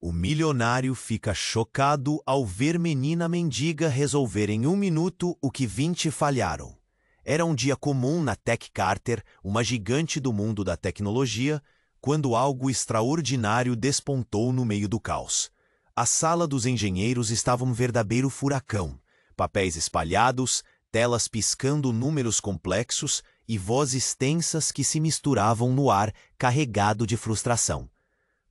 O milionário fica chocado ao ver menina mendiga resolver em 1 minuto o que 20 falharam. Era um dia comum na Tech Carter, uma gigante do mundo da tecnologia, quando algo extraordinário despontou no meio do caos. A sala dos engenheiros estava um verdadeiro furacão. Papéis espalhados, telas piscando números complexos e vozes tensas que se misturavam no ar carregado de frustração.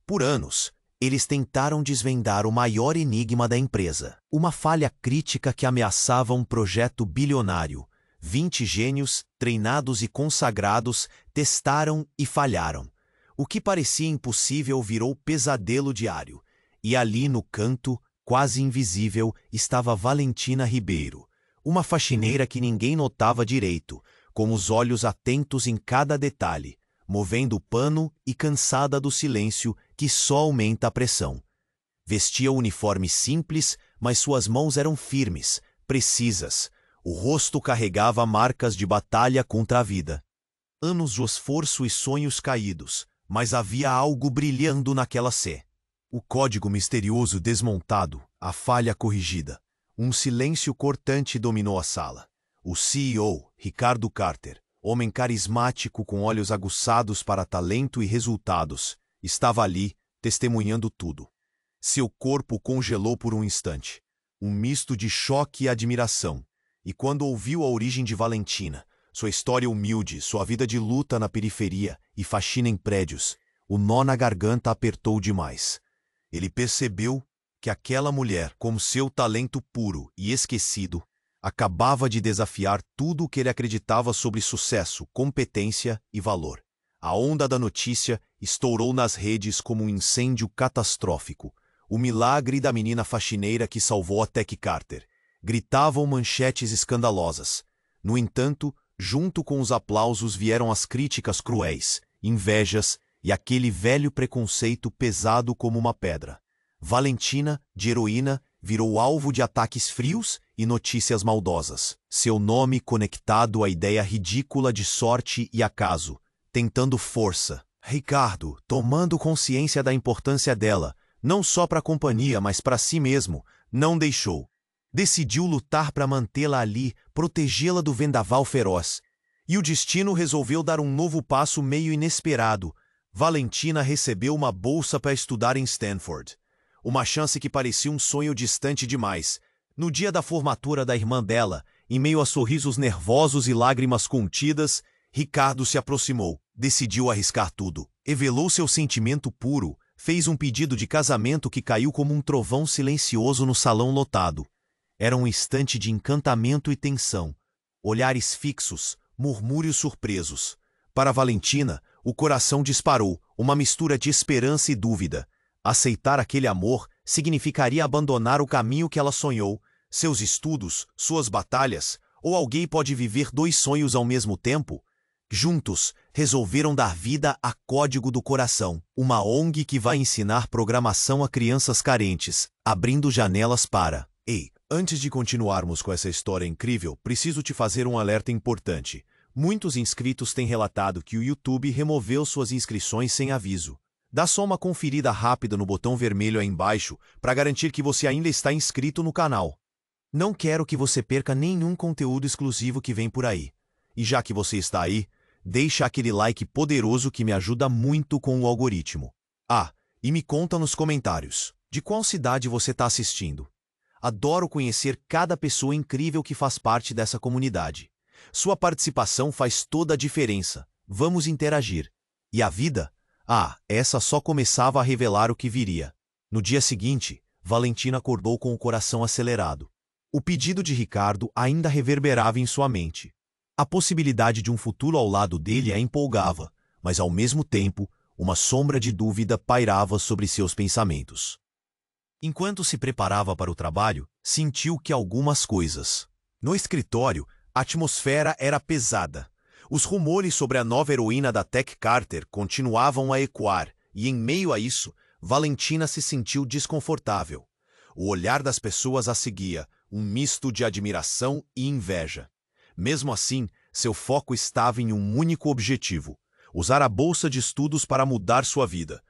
Por anos, eles tentaram desvendar o maior enigma da empresa, uma falha crítica que ameaçava um projeto bilionário. 20 gênios, treinados e consagrados, testaram e falharam. O que parecia impossível virou pesadelo diário. E ali no canto, quase invisível, estava Valentina Ribeiro, uma faxineira que ninguém notava direito, com os olhos atentos em cada detalhe, movendo o pano e cansada do silêncio que só aumenta a pressão. Vestia um uniforme simples, mas suas mãos eram firmes, precisas. O rosto carregava marcas de batalha contra a vida. Anos de esforço e sonhos caídos, mas havia algo brilhando naquela cena. O código misterioso desmontado, a falha corrigida. Um silêncio cortante dominou a sala. O CEO, Ricardo Carter, homem carismático com olhos aguçados para talento e resultados, estava ali, testemunhando tudo. Seu corpo congelou por um instante. Um misto de choque e admiração. E quando ouviu a origem de Valentina, sua história humilde, sua vida de luta na periferia e faxina em prédios, o nó na garganta apertou demais. Ele percebeu que aquela mulher, com seu talento puro e esquecido, acabava de desafiar tudo o que ele acreditava sobre sucesso, competência e valor. A onda da notícia estourou nas redes como um incêndio catastrófico. O milagre da menina faxineira que salvou a Tech Carter. Gritavam manchetes escandalosas. No entanto, junto com os aplausos vieram as críticas cruéis, invejas e aquele velho preconceito pesado como uma pedra. Valentina, de heroína, virou alvo de ataques frios e notícias maldosas. Seu nome conectado à ideia ridícula de sorte e acaso, tentando força. Ricardo, tomando consciência da importância dela, não só para a companhia, mas para si mesmo, não deixou. Decidiu lutar para mantê-la ali, protegê-la do vendaval feroz. E o destino resolveu dar um novo passo meio inesperado. Valentina recebeu uma bolsa para estudar em Stanford. Uma chance que parecia um sonho distante demais. No dia da formatura da irmã dela, em meio a sorrisos nervosos e lágrimas contidas, Ricardo se aproximou, decidiu arriscar tudo. Revelou seu sentimento puro, fez um pedido de casamento que caiu como um trovão silencioso no salão lotado. Era um instante de encantamento e tensão. Olhares fixos, murmúrios surpresos. Para Valentina, o coração disparou, uma mistura de esperança e dúvida. Aceitar aquele amor significaria abandonar o caminho que ela sonhou, seus estudos, suas batalhas, ou alguém pode viver 2 sonhos ao mesmo tempo? Juntos, resolveram dar vida a Código do Coração, uma ONG que vai ensinar programação a crianças carentes, abrindo janelas para... Ei, antes de continuarmos com essa história incrível, preciso te fazer um alerta importante. Muitos inscritos têm relatado que o YouTube removeu suas inscrições sem aviso. Dá só uma conferida rápida no botão vermelho aí embaixo para garantir que você ainda está inscrito no canal. Não quero que você perca nenhum conteúdo exclusivo que vem por aí. E já que você está aí, deixa aquele like poderoso que me ajuda muito com o algoritmo. Ah, e me conta nos comentários, de qual cidade você está assistindo. Adoro conhecer cada pessoa incrível que faz parte dessa comunidade. Sua participação faz toda a diferença. Vamos interagir. E a vida? Ah, essa só começava a revelar o que viria. No dia seguinte, Valentina acordou com o coração acelerado. O pedido de Ricardo ainda reverberava em sua mente. A possibilidade de um futuro ao lado dele a empolgava, mas ao mesmo tempo, uma sombra de dúvida pairava sobre seus pensamentos. Enquanto se preparava para o trabalho, sentiu que algumas coisas. No escritório, a atmosfera era pesada. Os rumores sobre a nova heroína da Tech Carter continuavam a ecoar, e em meio a isso, Valentina se sentiu desconfortável. O olhar das pessoas a seguia, um misto de admiração e inveja. Mesmo assim, seu foco estava em um único objetivo: usar a bolsa de estudos para mudar sua vida.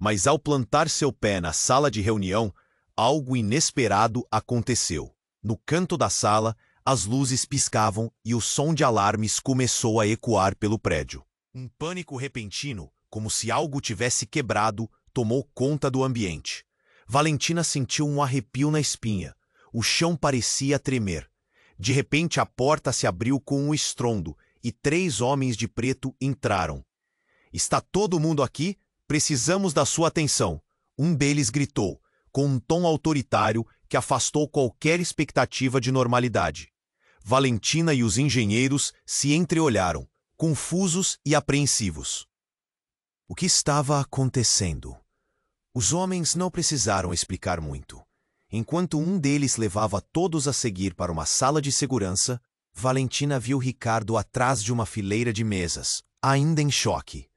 Mas ao plantar seu pé na sala de reunião, algo inesperado aconteceu. No canto da sala, as luzes piscavam e o som de alarmes começou a ecoar pelo prédio. Um pânico repentino, como se algo tivesse quebrado, tomou conta do ambiente. Valentina sentiu um arrepio na espinha. O chão parecia tremer. De repente, a porta se abriu com um estrondo e 3 homens de preto entraram. "Está todo mundo aqui? Precisamos da sua atenção", um deles gritou, com um tom autoritário que afastou qualquer expectativa de normalidade. Valentina e os engenheiros se entreolharam, confusos e apreensivos. O que estava acontecendo? Os homens não precisaram explicar muito. Enquanto um deles levava todos a seguir para uma sala de segurança, Valentina viu Ricardo atrás de uma fileira de mesas, ainda em choque.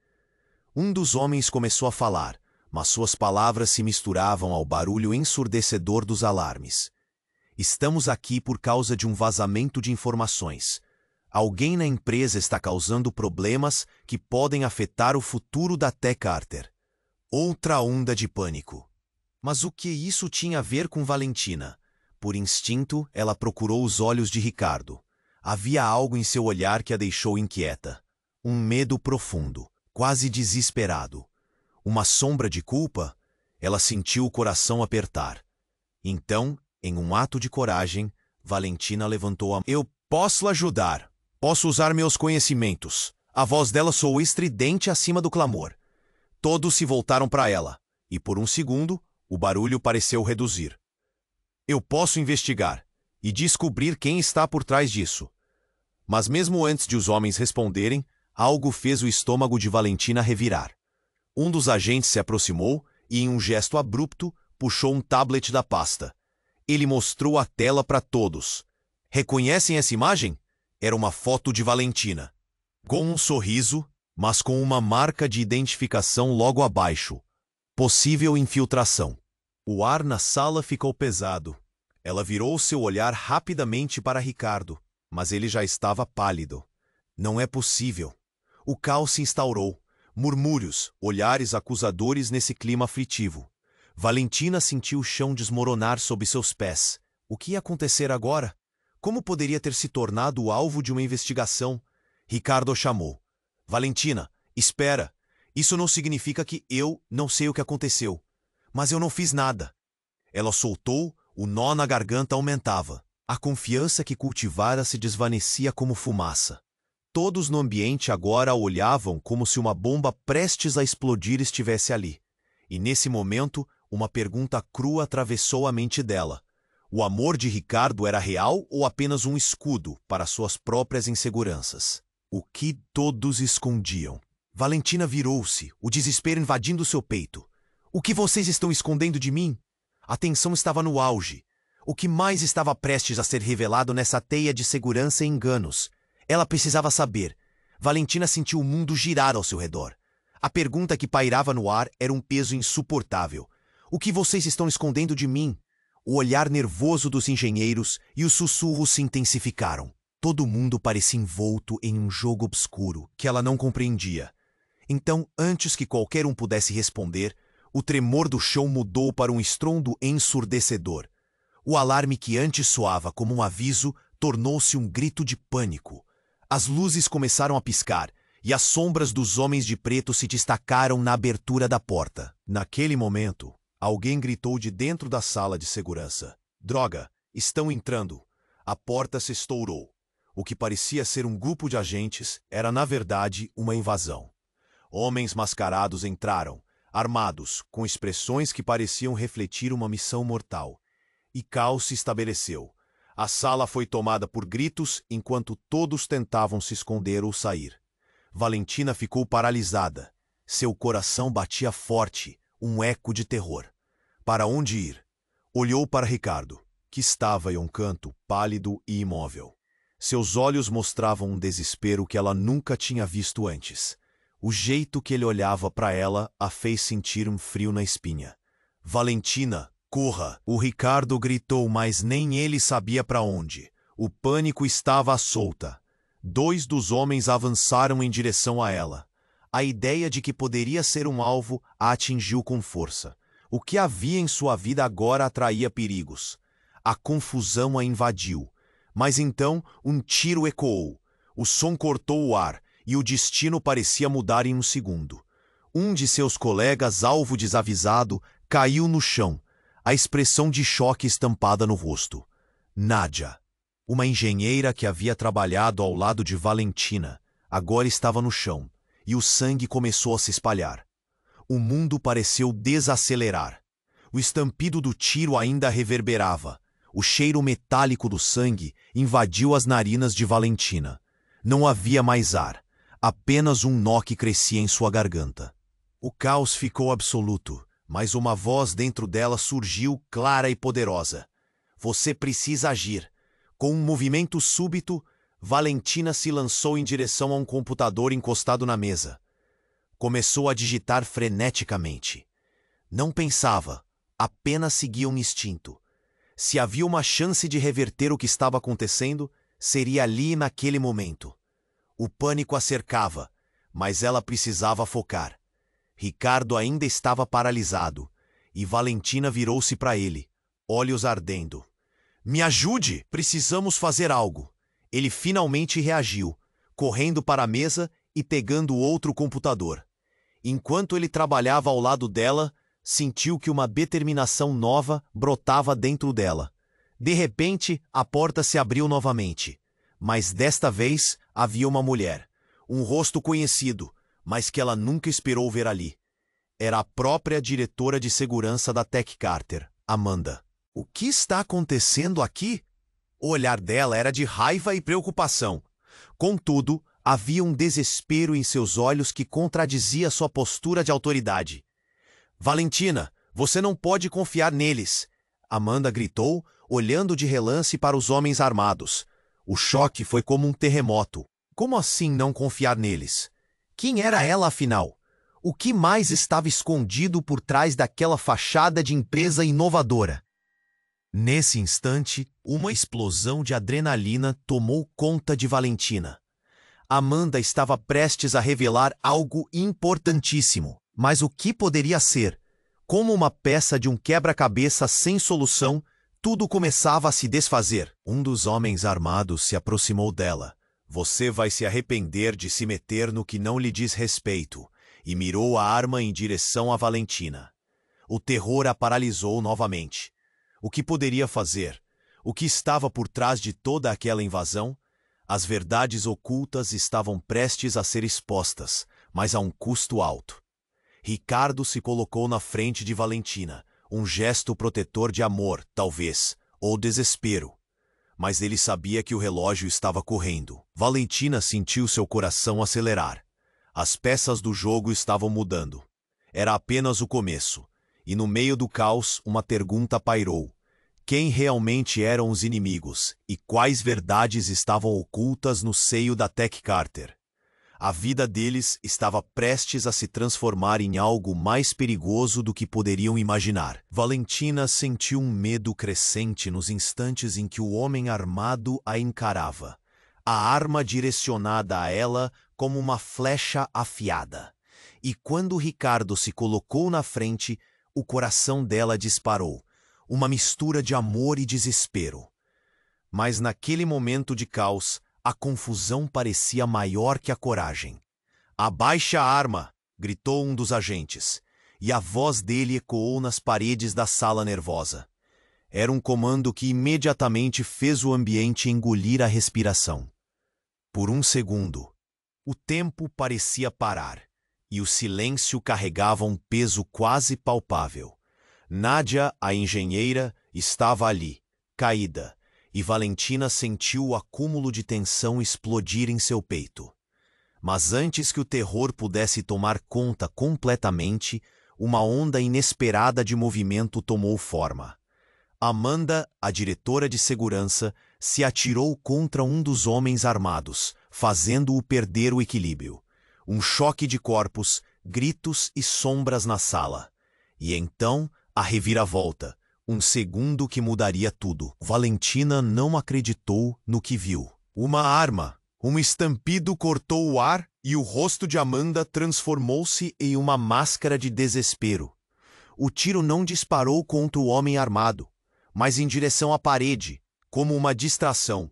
Um dos homens começou a falar, mas suas palavras se misturavam ao barulho ensurdecedor dos alarmes. "Estamos aqui por causa de um vazamento de informações. Alguém na empresa está causando problemas que podem afetar o futuro da Tech Carter." Outra onda de pânico. Mas o que isso tinha a ver com Valentina? Por instinto, ela procurou os olhos de Ricardo. Havia algo em seu olhar que a deixou inquieta. Um medo profundo, quase desesperado. Uma sombra de culpa? Ela sentiu o coração apertar. Então, em um ato de coragem, Valentina levantou a mão. "Eu posso ajudar. Posso usar meus conhecimentos." A voz dela soou estridente acima do clamor. Todos se voltaram para ela, e por um segundo, o barulho pareceu reduzir. "Eu posso investigar e descobrir quem está por trás disso." Mas mesmo antes de os homens responderem, algo fez o estômago de Valentina revirar. Um dos agentes se aproximou e, em um gesto abrupto, puxou um tablet da pasta. Ele mostrou a tela para todos. "Reconhecem essa imagem?" Era uma foto de Valentina. Com um sorriso, mas com uma marca de identificação logo abaixo. Possível infiltração. O ar na sala ficou pesado. Ela virou seu olhar rapidamente para Ricardo, mas ele já estava pálido. "Não é possível." O caos se instaurou. Murmúrios, olhares acusadores nesse clima aflitivo. Valentina sentiu o chão desmoronar sob seus pés. O que ia acontecer agora? Como poderia ter se tornado o alvo de uma investigação? Ricardo chamou. "Valentina, espera. Isso não significa que eu não sei o que aconteceu. Mas eu não fiz nada." Ela soltou, o nó na garganta aumentava. A confiança que cultivara se desvanecia como fumaça. Todos no ambiente agora a olhavam como se uma bomba prestes a explodir estivesse ali. E nesse momento, uma pergunta crua atravessou a mente dela. O amor de Ricardo era real ou apenas um escudo para suas próprias inseguranças? O que todos escondiam? Valentina virou-se, o desespero invadindo seu peito. "O que vocês estão escondendo de mim?" A tensão estava no auge. O que mais estava prestes a ser revelado nessa teia de segurança e enganos? Ela precisava saber. Valentina sentiu o mundo girar ao seu redor. A pergunta que pairava no ar era um peso insuportável. "O que vocês estão escondendo de mim?" O olhar nervoso dos engenheiros e os sussurros se intensificaram. Todo mundo parecia envolto em um jogo obscuro que ela não compreendia. Então, antes que qualquer um pudesse responder, o tremor do chão mudou para um estrondo ensurdecedor. O alarme que antes soava como um aviso tornou-se um grito de pânico. As luzes começaram a piscar e as sombras dos homens de preto se destacaram na abertura da porta. Naquele momento, alguém gritou de dentro da sala de segurança. "Droga, estão entrando." A porta se estourou. O que parecia ser um grupo de agentes era, na verdade, uma invasão. Homens mascarados entraram, armados, com expressões que pareciam refletir uma missão mortal. E caos se estabeleceu. A sala foi tomada por gritos enquanto todos tentavam se esconder ou sair. Valentina ficou paralisada. Seu coração batia forte, um eco de terror. Para onde ir? Olhou para Ricardo, que estava em um canto, pálido e imóvel. Seus olhos mostravam um desespero que ela nunca tinha visto antes. O jeito que ele olhava para ela a fez sentir um frio na espinha. "Valentina, corra!" O Ricardo gritou, mas nem ele sabia para onde. O pânico estava à solta. 2 dos homens avançaram em direção a ela. A ideia de que poderia ser um alvo a atingiu com força. O que havia em sua vida agora atraía perigos. A confusão a invadiu. Mas então um tiro ecoou. O som cortou o ar e o destino parecia mudar em um segundo. Um de seus colegas, alvo desavisado, caiu no chão, a expressão de choque estampada no rosto. Nadia, uma engenheira que havia trabalhado ao lado de Valentina, agora estava no chão, e o sangue começou a se espalhar. O mundo pareceu desacelerar. O estampido do tiro ainda reverberava. O cheiro metálico do sangue invadiu as narinas de Valentina. Não havia mais ar, apenas um nó que crescia em sua garganta. O caos ficou absoluto, mas uma voz dentro dela surgiu clara e poderosa. Você precisa agir. Com um movimento súbito, Valentina se lançou em direção a um computador encostado na mesa. Começou a digitar freneticamente. Não pensava, apenas seguia um instinto. Se havia uma chance de reverter o que estava acontecendo, seria ali naquele momento. O pânico a cercava, mas ela precisava focar. Ricardo ainda estava paralisado, e Valentina virou-se para ele, olhos ardendo. Me ajude! Precisamos fazer algo. Ele finalmente reagiu, correndo para a mesa e pegando outro computador. Enquanto ele trabalhava ao lado dela, sentiu que uma determinação nova brotava dentro dela. De repente, a porta se abriu novamente. Mas desta vez havia uma mulher, um rosto conhecido, mas que ela nunca esperou ver ali. Era a própria diretora de segurança da Tech Carter, Amanda. O que está acontecendo aqui? O olhar dela era de raiva e preocupação. Contudo, havia um desespero em seus olhos que contradizia sua postura de autoridade. Valentina, você não pode confiar neles! Amanda gritou, olhando de relance para os homens armados. O choque foi como um terremoto. Como assim não confiar neles? Quem era ela, afinal? O que mais estava escondido por trás daquela fachada de empresa inovadora? Nesse instante, uma explosão de adrenalina tomou conta de Valentina. Amanda estava prestes a revelar algo importantíssimo. Mas o que poderia ser? Como uma peça de um quebra-cabeça sem solução, tudo começava a se desfazer. Um dos homens armados se aproximou dela. Você vai se arrepender de se meter no que não lhe diz respeito, e mirou a arma em direção a Valentina. O terror a paralisou novamente. O que poderia fazer? O que estava por trás de toda aquela invasão? As verdades ocultas estavam prestes a ser expostas, mas a um custo alto. Ricardo se colocou na frente de Valentina, um gesto protetor de amor, talvez, ou desespero. Mas ele sabia que o relógio estava correndo. Valentina sentiu seu coração acelerar. As peças do jogo estavam mudando. Era apenas o começo, e no meio do caos uma pergunta pairou. Quem realmente eram os inimigos, e quais verdades estavam ocultas no seio da Tech Carter? A vida deles estava prestes a se transformar em algo mais perigoso do que poderiam imaginar. Valentina sentiu um medo crescente nos instantes em que o homem armado a encarava, a arma direcionada a ela como uma flecha afiada. E quando Ricardo se colocou na frente, o coração dela disparou, uma mistura de amor e desespero. Mas naquele momento de caos, a confusão parecia maior que a coragem. Abaixe a arma! Gritou um dos agentes, e a voz dele ecoou nas paredes da sala nervosa. Era um comando que imediatamente fez o ambiente engolir a respiração. Por um segundo, o tempo parecia parar, e o silêncio carregava um peso quase palpável. Nadia, a engenheira, estava ali, caída, e Valentina sentiu o acúmulo de tensão explodir em seu peito. Mas antes que o terror pudesse tomar conta completamente, uma onda inesperada de movimento tomou forma. Amanda, a diretora de segurança, se atirou contra um dos homens armados, fazendo-o perder o equilíbrio. Um choque de corpos, gritos e sombras na sala. E então, a reviravolta. Um segundo que mudaria tudo. Valentina não acreditou no que viu. Uma arma. Um estampido cortou o ar e o rosto de Amanda transformou-se em uma máscara de desespero. O tiro não disparou contra o homem armado, mas em direção à parede, como uma distração,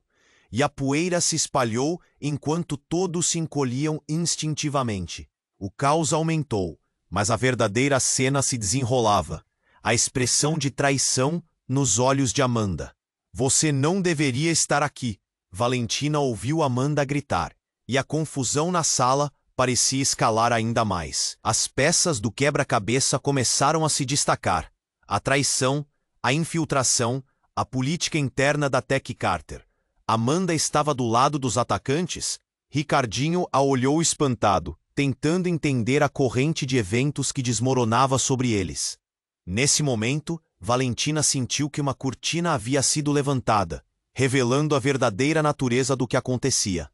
e a poeira se espalhou enquanto todos se encolhiam instintivamente. O caos aumentou, mas a verdadeira cena se desenrolava. A expressão de traição nos olhos de Amanda. Você não deveria estar aqui. Valentina ouviu Amanda gritar, e a confusão na sala parecia escalar ainda mais. As peças do quebra-cabeça começaram a se destacar. A traição, a infiltração, a política interna da Tech Carter. Amanda estava do lado dos atacantes. Ricardinho a olhou espantado, tentando entender a corrente de eventos que desmoronava sobre eles. Nesse momento, Valentina sentiu que uma cortina havia sido levantada, revelando a verdadeira natureza do que acontecia.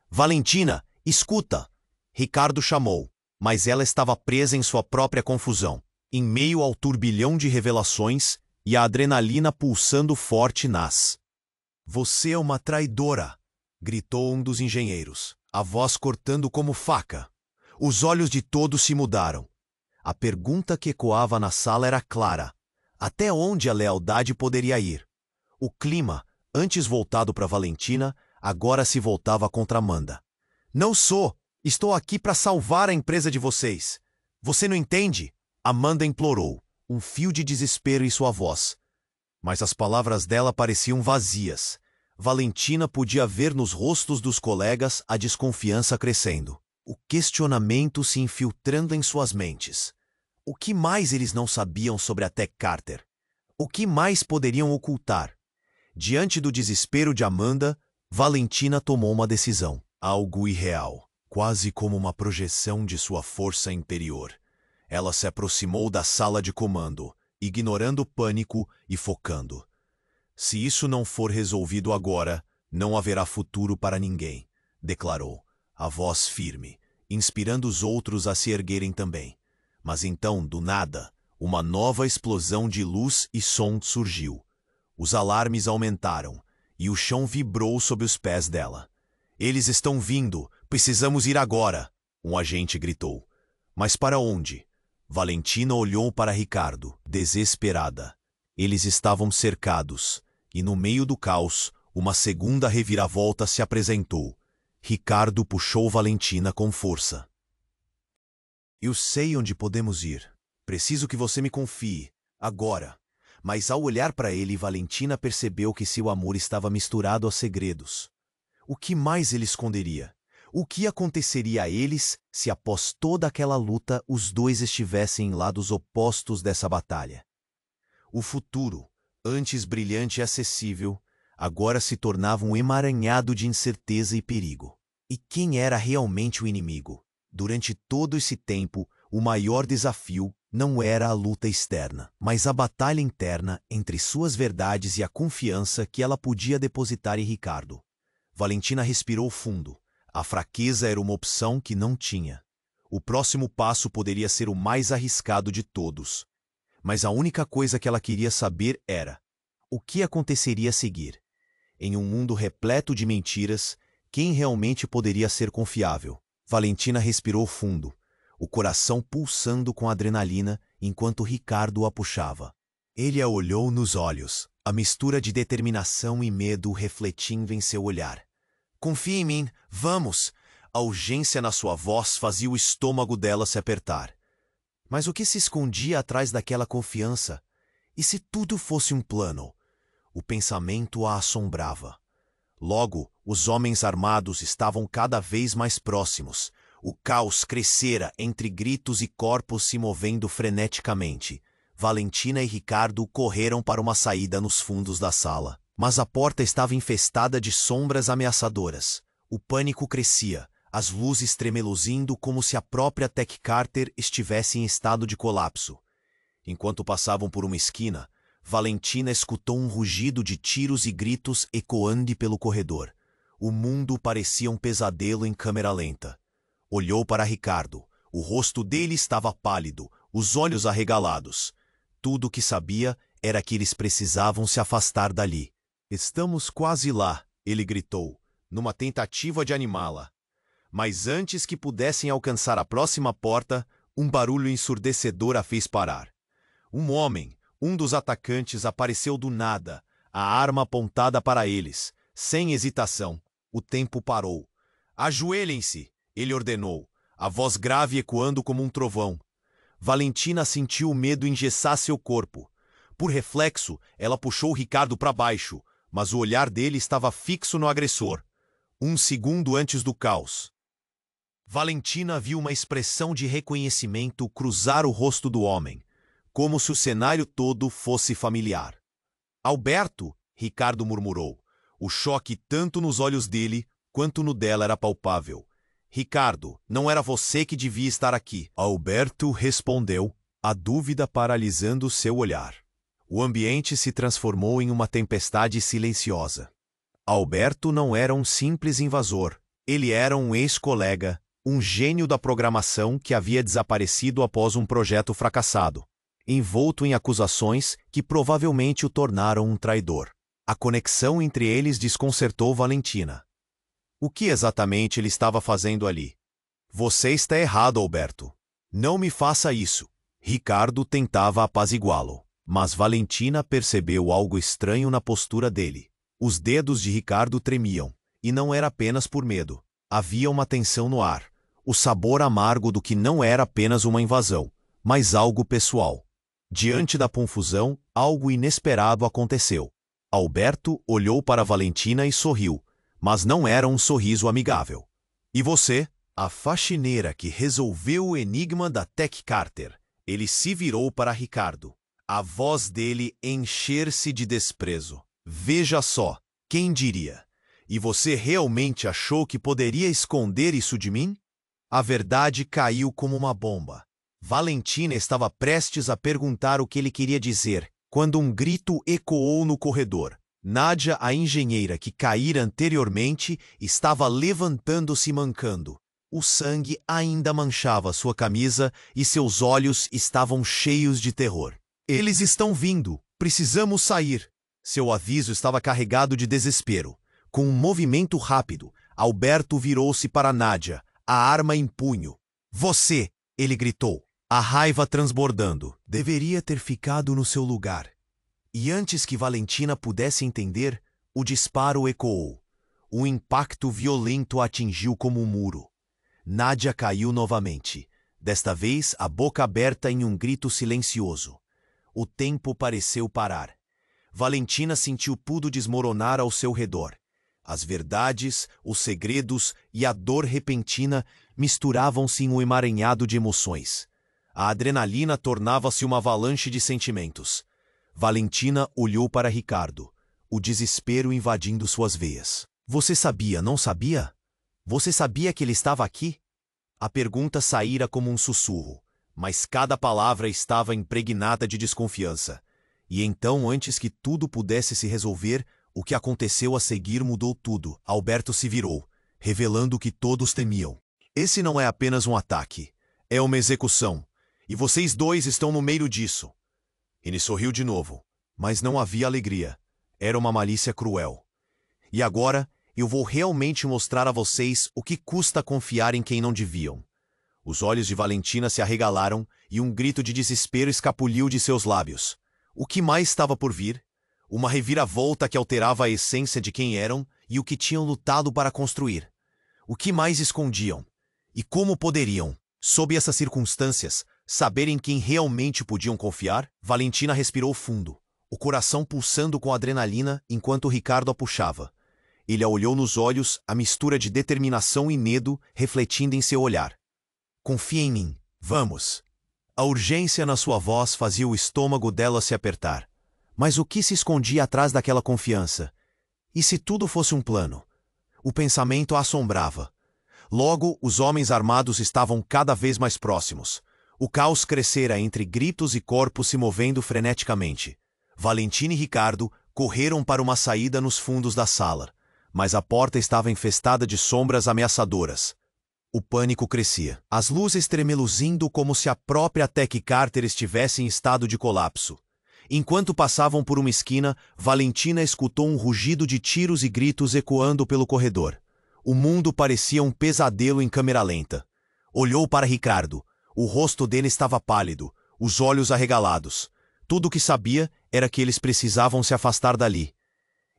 Valentina, escuta! Ricardo chamou, mas ela estava presa em sua própria confusão, em meio ao turbilhão de revelações e a adrenalina pulsando forte nas. Você é uma traidora! Gritou um dos engenheiros, a voz cortando como faca. Os olhos de todos se mudaram. A pergunta que ecoava na sala era clara. Até onde a lealdade poderia ir? O clima, antes voltado para Valentina, agora se voltava contra Amanda. Não sou! Estou aqui para salvar a empresa de vocês. Você não entende? Amanda implorou, um fio de desespero em sua voz. Mas as palavras dela pareciam vazias. Valentina podia ver nos rostos dos colegas a desconfiança crescendo. O questionamento se infiltrando em suas mentes. O que mais eles não sabiam sobre a Tech Carter? O que mais poderiam ocultar? Diante do desespero de Amanda, Valentina tomou uma decisão. Algo irreal, quase como uma projeção de sua força interior. Ela se aproximou da sala de comando, ignorando o pânico e focando. Se isso não for resolvido agora, não haverá futuro para ninguém, declarou, a voz firme, inspirando os outros a se erguerem também. Mas então, do nada, uma nova explosão de luz e som surgiu. Os alarmes aumentaram, e o chão vibrou sob os pés dela. Eles estão vindo, precisamos ir agora, um agente gritou. Mas para onde? Valentina olhou para Ricardo, desesperada. Eles estavam cercados, e no meio do caos, uma segunda reviravolta se apresentou. Ricardo puxou Valentina com força. Eu sei onde podemos ir. Preciso que você me confie, agora. Mas ao olhar para ele, Valentina percebeu que seu amor estava misturado a segredos. O que mais ele esconderia? O que aconteceria a eles se após toda aquela luta os dois estivessem em lados opostos dessa batalha? O futuro, antes brilhante e acessível, agora se tornava um emaranhado de incerteza e perigo. E quem era realmente o inimigo? Durante todo esse tempo, o maior desafio não era a luta externa, mas a batalha interna entre suas verdades e a confiança que ela podia depositar em Ricardo. Valentina respirou fundo. A fraqueza era uma opção que não tinha. O próximo passo poderia ser o mais arriscado de todos. Mas a única coisa que ela queria saber era: o que aconteceria a seguir? Em um mundo repleto de mentiras, quem realmente poderia ser confiável? Valentina respirou fundo, o coração pulsando com adrenalina enquanto Ricardo a puxava. Ele a olhou nos olhos, a mistura de determinação e medo refletindo em seu olhar. Confie em mim, vamos! A urgência na sua voz fazia o estômago dela se apertar. Mas o que se escondia atrás daquela confiança? E se tudo fosse um plano? O pensamento a assombrava. Logo, os homens armados estavam cada vez mais próximos. O caos crescera entre gritos e corpos se movendo freneticamente. Valentina e Ricardo correram para uma saída nos fundos da sala. Mas a porta estava infestada de sombras ameaçadoras. O pânico crescia, as luzes tremeluzindo como se a própria Tech Carter estivesse em estado de colapso. Enquanto passavam por uma esquina, Valentina escutou um rugido de tiros e gritos ecoando pelo corredor. O mundo parecia um pesadelo em câmera lenta. Olhou para Ricardo. O rosto dele estava pálido, os olhos arregalados. Tudo o que sabia era que eles precisavam se afastar dali. Estamos quase lá, ele gritou, numa tentativa de animá-la. Mas antes que pudessem alcançar a próxima porta, um barulho ensurdecedor a fez parar. Um homem, um dos atacantes, apareceu do nada, a arma apontada para eles. Sem hesitação, o tempo parou. Ajoelhem-se, ele ordenou, a voz grave ecoando como um trovão. Valentina sentiu o medo engessar seu corpo. Por reflexo, ela puxou Ricardo para baixo, mas o olhar dele estava fixo no agressor. Um segundo antes do caos, Valentina viu uma expressão de reconhecimento cruzar o rosto do homem, como se o cenário todo fosse familiar. Alberto, Ricardo murmurou. O choque tanto nos olhos dele quanto no dela era palpável. Ricardo, não era você que devia estar aqui. Alberto respondeu, a dúvida paralisando seu olhar. O ambiente se transformou em uma tempestade silenciosa. Alberto não era um simples invasor. Ele era um ex-colega, um gênio da programação que havia desaparecido após um projeto fracassado, envolto em acusações que provavelmente o tornaram um traidor. A conexão entre eles desconcertou Valentina. O que exatamente ele estava fazendo ali? Você está errado, Alberto. Não me faça isso. Ricardo tentava apaziguá-lo, mas Valentina percebeu algo estranho na postura dele. Os dedos de Ricardo tremiam, e não era apenas por medo. Havia uma tensão no ar, o sabor amargo do que não era apenas uma invasão, mas algo pessoal. Diante da confusão, algo inesperado aconteceu. Alberto olhou para Valentina e sorriu, mas não era um sorriso amigável. E você? A faxineira que resolveu o enigma da Tech Carter. Ele se virou para Ricardo. A voz dele encher-se de desprezo. Veja só, quem diria? E você realmente achou que poderia esconder isso de mim? A verdade caiu como uma bomba. Valentina estava prestes a perguntar o que ele queria dizer, quando um grito ecoou no corredor. Nádia, a engenheira que caíra anteriormente, estava levantando-se mancando. O sangue ainda manchava sua camisa e seus olhos estavam cheios de terror. Eles estão vindo! Precisamos sair! Seu aviso estava carregado de desespero. Com um movimento rápido, Alberto virou-se para Nádia, a arma em punho. Você! Ele gritou, a raiva transbordando. Deveria ter ficado no seu lugar. E antes que Valentina pudesse entender, o disparo ecoou. Um impacto violento a atingiu como um muro. Nádia caiu novamente, desta vez a boca aberta em um grito silencioso. O tempo pareceu parar. Valentina sentiu tudo desmoronar ao seu redor. As verdades, os segredos e a dor repentina misturavam-se em um emaranhado de emoções. A adrenalina tornava-se uma avalanche de sentimentos. Valentina olhou para Ricardo, o desespero invadindo suas veias. Você sabia, não sabia? Você sabia que ele estava aqui? A pergunta saíra como um sussurro, mas cada palavra estava impregnada de desconfiança. E então, antes que tudo pudesse se resolver, o que aconteceu a seguir mudou tudo. Alberto se virou, revelando o que todos temiam. Esse não é apenas um ataque, é uma execução. E vocês dois estão no meio disso. Ele sorriu de novo, mas não havia alegria. Era uma malícia cruel. E agora, eu vou realmente mostrar a vocês o que custa confiar em quem não deviam. Os olhos de Valentina se arregalaram e um grito de desespero escapuliu de seus lábios. O que mais estava por vir? Uma reviravolta que alterava a essência de quem eram e o que tinham lutado para construir. O que mais escondiam? E como poderiam, sob essas circunstâncias, saber em quem realmente podiam confiar? Valentina respirou fundo, o coração pulsando com adrenalina enquanto Ricardo a puxava. Ele a olhou nos olhos, a mistura de determinação e medo refletindo em seu olhar. Confia em mim, vamos! A urgência na sua voz fazia o estômago dela se apertar. Mas o que se escondia atrás daquela confiança? E se tudo fosse um plano? O pensamento a assombrava. Logo, os homens armados estavam cada vez mais próximos. O caos crescera entre gritos e corpos se movendo freneticamente. Valentina e Ricardo correram para uma saída nos fundos da sala, mas a porta estava infestada de sombras ameaçadoras. O pânico crescia, as luzes tremeluzindo como se a própria Tech Carter estivesse em estado de colapso. Enquanto passavam por uma esquina, Valentina escutou um rugido de tiros e gritos ecoando pelo corredor. O mundo parecia um pesadelo em câmera lenta. Olhou para Ricardo. O rosto dele estava pálido, os olhos arregalados. Tudo o que sabia era que eles precisavam se afastar dali.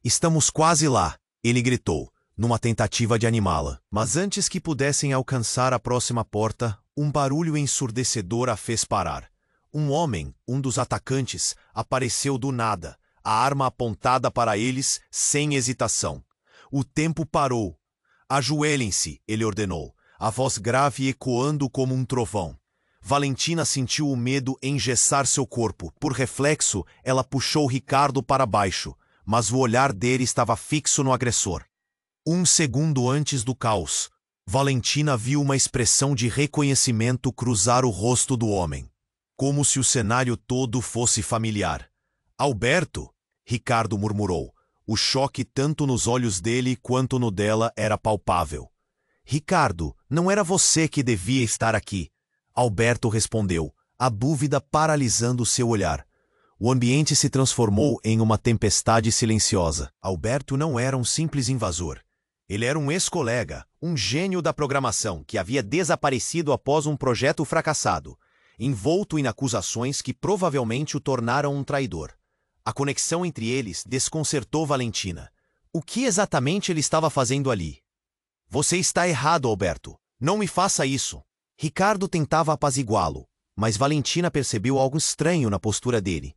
Estamos quase lá, ele gritou, numa tentativa de animá-la. Mas antes que pudessem alcançar a próxima porta, um barulho ensurdecedor a fez parar. Um homem, um dos atacantes, apareceu do nada, a arma apontada para eles sem hesitação. O tempo parou. Ajoelhem-se, ele ordenou, a voz grave ecoando como um trovão. Valentina sentiu o medo engessar seu corpo. Por reflexo, ela puxou Ricardo para baixo, mas o olhar dele estava fixo no agressor. Um segundo antes do caos, Valentina viu uma expressão de reconhecimento cruzar o rosto do homem, como se o cenário todo fosse familiar. Alberto, Ricardo murmurou. O choque tanto nos olhos dele quanto no dela era palpável. Ricardo, não era você que devia estar aqui. Alberto respondeu, a dúvida paralisando seu olhar. O ambiente se transformou em uma tempestade silenciosa. Alberto não era um simples invasor. Ele era um ex-colega, um gênio da programação que havia desaparecido após um projeto fracassado, envolto em acusações que provavelmente o tornaram um traidor. A conexão entre eles desconcertou Valentina. O que exatamente ele estava fazendo ali? Você está errado, Alberto. Não me faça isso. Ricardo tentava apaziguá-lo, mas Valentina percebeu algo estranho na postura dele.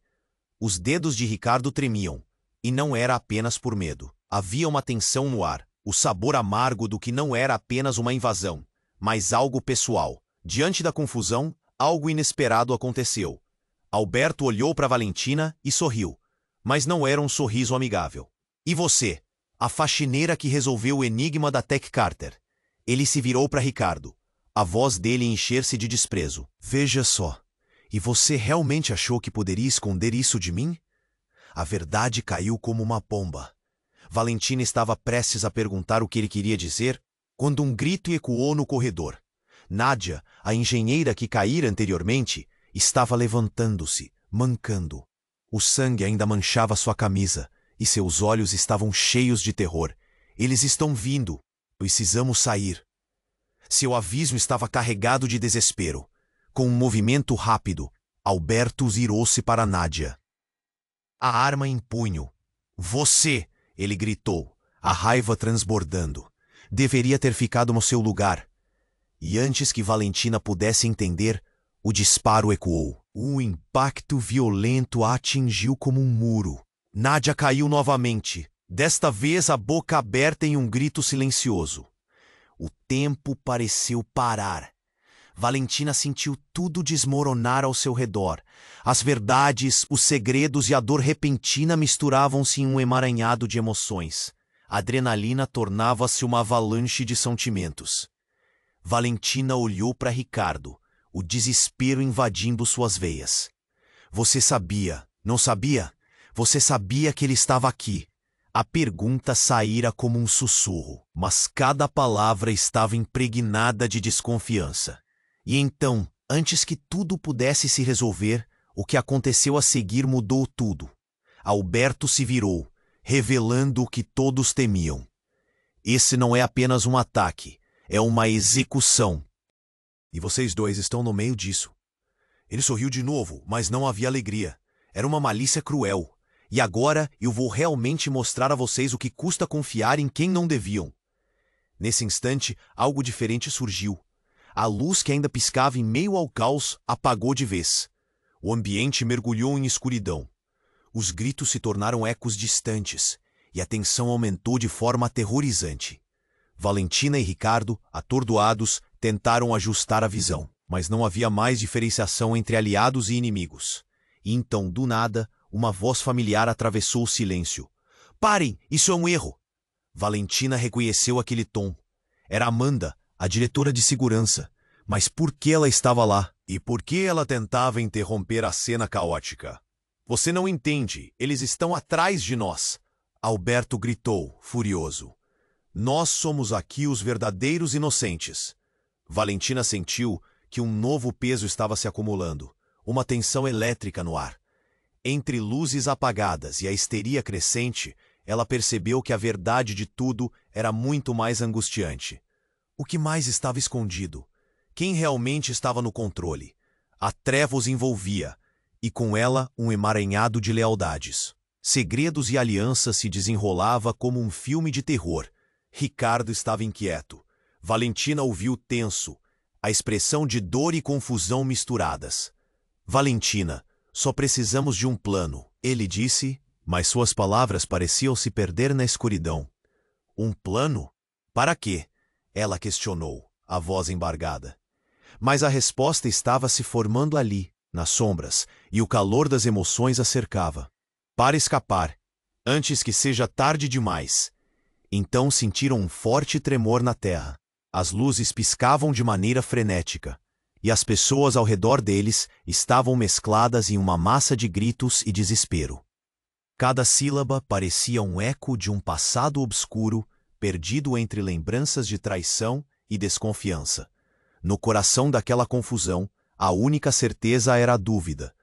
Os dedos de Ricardo tremiam, e não era apenas por medo. Havia uma tensão no ar, o sabor amargo do que não era apenas uma invasão, mas algo pessoal. Diante da confusão, algo inesperado aconteceu. Alberto olhou para Valentina e sorriu, mas não era um sorriso amigável. E você? A faxineira que resolveu o enigma da Tech Carter. Ele se virou para Ricardo. A voz dele encher-se de desprezo. Veja só. E você realmente achou que poderia esconder isso de mim? A verdade caiu como uma bomba. Valentina estava prestes a perguntar o que ele queria dizer, quando um grito ecoou no corredor. Nádia, a engenheira que caíra anteriormente, estava levantando-se, mancando. O sangue ainda manchava sua camisa, e seus olhos estavam cheios de terror. Eles estão vindo. Precisamos sair. Seu aviso estava carregado de desespero. Com um movimento rápido, Alberto virou-se para Nádia. A arma em punho. Você! Ele gritou, a raiva transbordando. Deveria ter ficado no seu lugar. E antes que Valentina pudesse entender, o disparo ecoou. O impacto violento a atingiu como um muro. Nádia caiu novamente, desta vez a boca aberta em um grito silencioso. O tempo pareceu parar. Valentina sentiu tudo desmoronar ao seu redor. As verdades, os segredos e a dor repentina misturavam-se em um emaranhado de emoções. A adrenalina tornava-se uma avalanche de sentimentos. Valentina olhou para Ricardo, o desespero invadindo suas veias. Você sabia, não sabia? Você sabia que ele estava aqui. A pergunta saíra como um sussurro, mas cada palavra estava impregnada de desconfiança. E então, antes que tudo pudesse se resolver, o que aconteceu a seguir mudou tudo. Alberto se virou, revelando o que todos temiam. Esse não é apenas um ataque, é uma execução. E vocês dois estão no meio disso. Ele sorriu de novo, mas não havia alegria. Era uma malícia cruel. E agora eu vou realmente mostrar a vocês o que custa confiar em quem não deviam. Nesse instante, algo diferente surgiu. A luz que ainda piscava em meio ao caos apagou de vez. O ambiente mergulhou em escuridão. Os gritos se tornaram ecos distantes, e a tensão aumentou de forma aterrorizante. Valentina e Ricardo, atordoados, tentaram ajustar a visão, mas não havia mais diferenciação entre aliados e inimigos. E então, do nada, uma voz familiar atravessou o silêncio. Parem, isso é um erro! Valentina reconheceu aquele tom. Era Amanda, a diretora de segurança. Mas por que ela estava lá? E por que ela tentava interromper a cena caótica? Você não entende, eles estão atrás de nós! Alberto gritou, furioso. Nós somos aqui os verdadeiros inocentes. Valentina sentiu que um novo peso estava se acumulando, uma tensão elétrica no ar. Entre luzes apagadas e a histeria crescente, ela percebeu que a verdade de tudo era muito mais angustiante. O que mais estava escondido? Quem realmente estava no controle? A treva os envolvia, e com ela um emaranhado de lealdades. Segredos e alianças se desenrolava como um filme de terror. Ricardo estava inquieto. Valentina o viu tenso, a expressão de dor e confusão misturadas. Valentina, só precisamos de um plano, ele disse, mas suas palavras pareciam se perder na escuridão. Um plano? Para quê? Ela questionou, a voz embargada. Mas a resposta estava se formando ali, nas sombras, e o calor das emoções a cercava. Para escapar, antes que seja tarde demais. Então sentiram um forte tremor na terra. As luzes piscavam de maneira frenética, e as pessoas ao redor deles estavam mescladas em uma massa de gritos e desespero. Cada sílaba parecia um eco de um passado obscuro, perdido entre lembranças de traição e desconfiança. No coração daquela confusão, a única certeza era a dúvida.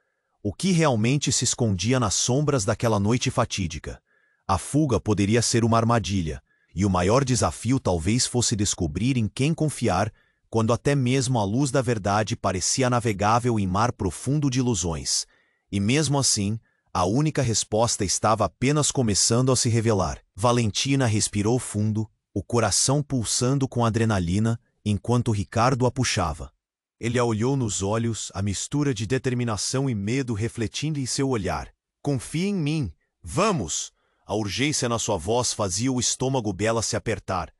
O que realmente se escondia nas sombras daquela noite fatídica? A fuga poderia ser uma armadilha, e o maior desafio talvez fosse descobrir em quem confiar, quando até mesmo a luz da verdade parecia navegável em mar profundo de ilusões. E mesmo assim, a única resposta estava apenas começando a se revelar. Valentina respirou fundo, o coração pulsando com adrenalina, enquanto Ricardo a puxava. Ele a olhou nos olhos, a mistura de determinação e medo refletindo em seu olhar. Confie em mim. Vamos! A urgência na sua voz fazia o estômago dela se apertar.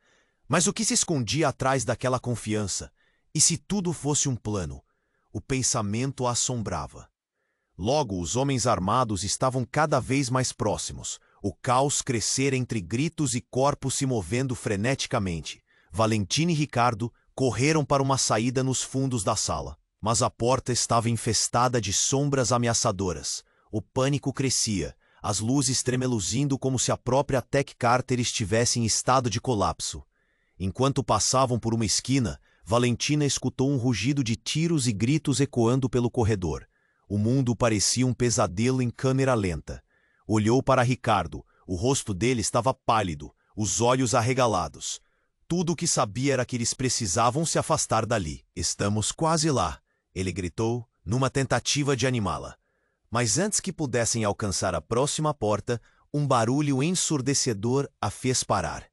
Mas o que se escondia atrás daquela confiança? E se tudo fosse um plano? O pensamento a assombrava. Logo, os homens armados estavam cada vez mais próximos. O caos crescera entre gritos e corpos se movendo freneticamente. Valentina e Ricardo correram para uma saída nos fundos da sala. Mas a porta estava infestada de sombras ameaçadoras. O pânico crescia, as luzes tremeluzindo como se a própria Tech Carter estivesse em estado de colapso. Enquanto passavam por uma esquina, Valentina escutou um rugido de tiros e gritos ecoando pelo corredor. O mundo parecia um pesadelo em câmera lenta. Olhou para Ricardo. O rosto dele estava pálido, os olhos arregalados. Tudo o que sabia era que eles precisavam se afastar dali. Estamos quase lá, ele gritou, numa tentativa de animá-la. Mas antes que pudessem alcançar a próxima porta, um barulho ensurdecedor a fez parar.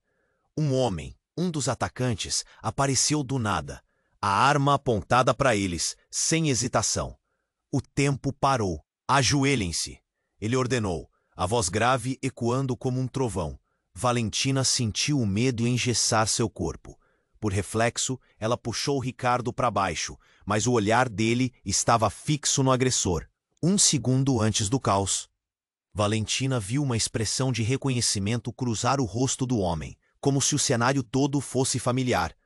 Um homem, um dos atacantes, apareceu do nada, a arma apontada para eles, sem hesitação. O tempo parou. Ajoelhem-se, ele ordenou, a voz grave ecoando como um trovão. Valentina sentiu o medo engessar seu corpo. Por reflexo, ela puxou Ricardo para baixo, mas o olhar dele estava fixo no agressor. Um segundo antes do caos, Valentina viu uma expressão de reconhecimento cruzar o rosto do homem, como se o cenário todo fosse familiar.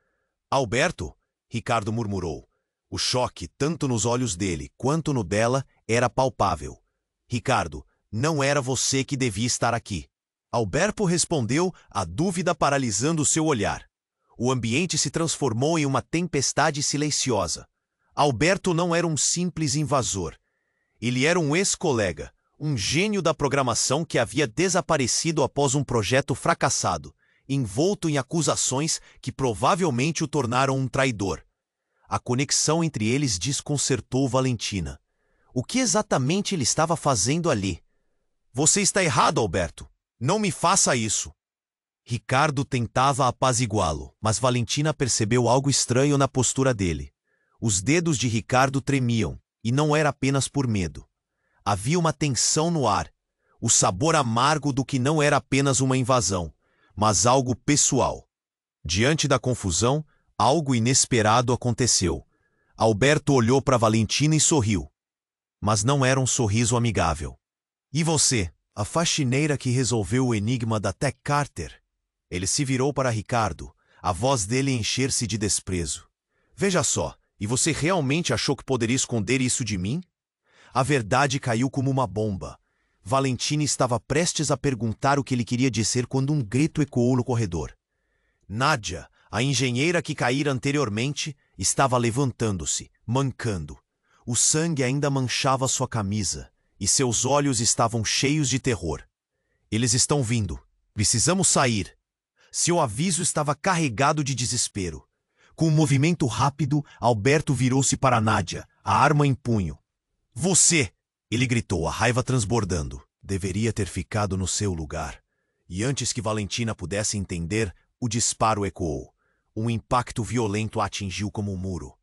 Alberto, Ricardo murmurou. O choque, tanto nos olhos dele quanto no dela, era palpável. Ricardo, não era você que devia estar aqui. Alberto respondeu, a dúvida paralisando seu olhar. O ambiente se transformou em uma tempestade silenciosa. Alberto não era um simples invasor. Ele era um ex-colega, um gênio da programação que havia desaparecido após um projeto fracassado, envolto em acusações que provavelmente o tornaram um traidor. A conexão entre eles desconcertou Valentina. O que exatamente ele estava fazendo ali? Você está errado, Alberto. Não me faça isso. Ricardo tentava apaziguá-lo, mas Valentina percebeu algo estranho na postura dele. Os dedos de Ricardo tremiam, e não era apenas por medo. Havia uma tensão no ar, o sabor amargo do que não era apenas uma invasão, mas algo pessoal. Diante da confusão, algo inesperado aconteceu. Alberto olhou para Valentina e sorriu. Mas não era um sorriso amigável. E você, a faxineira que resolveu o enigma da Tech Carter? Ele se virou para Ricardo, a voz dele encher-se de desprezo. Veja só, e você realmente achou que poderia esconder isso de mim? A verdade caiu como uma bomba. Valentina estava prestes a perguntar o que ele queria dizer quando um grito ecoou no corredor. Nádia, a engenheira que caíra anteriormente, estava levantando-se, mancando. O sangue ainda manchava sua camisa, e seus olhos estavam cheios de terror. Eles estão vindo, Precisamos sair. Seu aviso estava carregado de desespero. Com um movimento rápido, Alberto virou-se para Nádia, a arma em punho. Você! Ele gritou, a raiva transbordando. Deveria ter ficado no seu lugar. E antes que Valentina pudesse entender, o disparo ecoou. Um impacto violento a atingiu como um muro.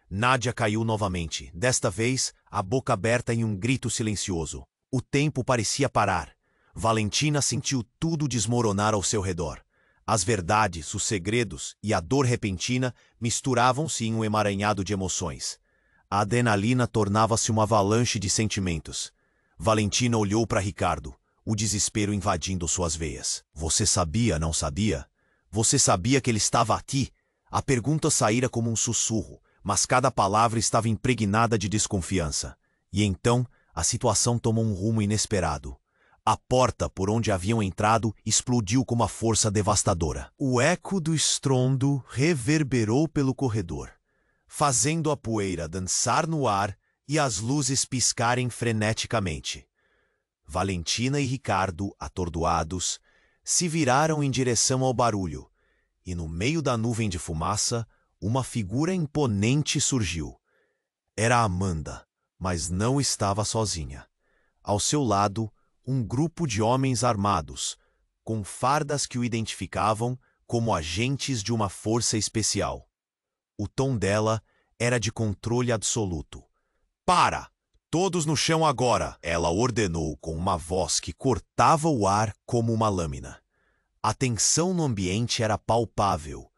Nádia caiu novamente, desta vez, a boca aberta em um grito silencioso. O tempo parecia parar. Valentina sentiu tudo desmoronar ao seu redor. As verdades, os segredos e a dor repentina misturavam-se em um emaranhado de emoções. A adrenalina tornava-se uma avalanche de sentimentos. Valentina olhou para Ricardo, o desespero invadindo suas veias. Você sabia, não sabia? Você sabia que ele estava aqui? A pergunta saíra como um sussurro, mas cada palavra estava impregnada de desconfiança. E então, a situação tomou um rumo inesperado. A porta por onde haviam entrado explodiu com uma força devastadora. O eco do estrondo reverberou pelo corredor, fazendo a poeira dançar no ar e as luzes piscarem freneticamente. Valentina e Ricardo, atordoados, se viraram em direção ao barulho, e no meio da nuvem de fumaça, uma figura imponente surgiu. Era Amanda, mas não estava sozinha. Ao seu lado, um grupo de homens armados, com fardas que o identificavam como agentes de uma força especial. O tom dela era de controle absoluto. Para! Todos no chão agora! Ela ordenou com uma voz que cortava o ar como uma lâmina. A tensão no ambiente era palpável.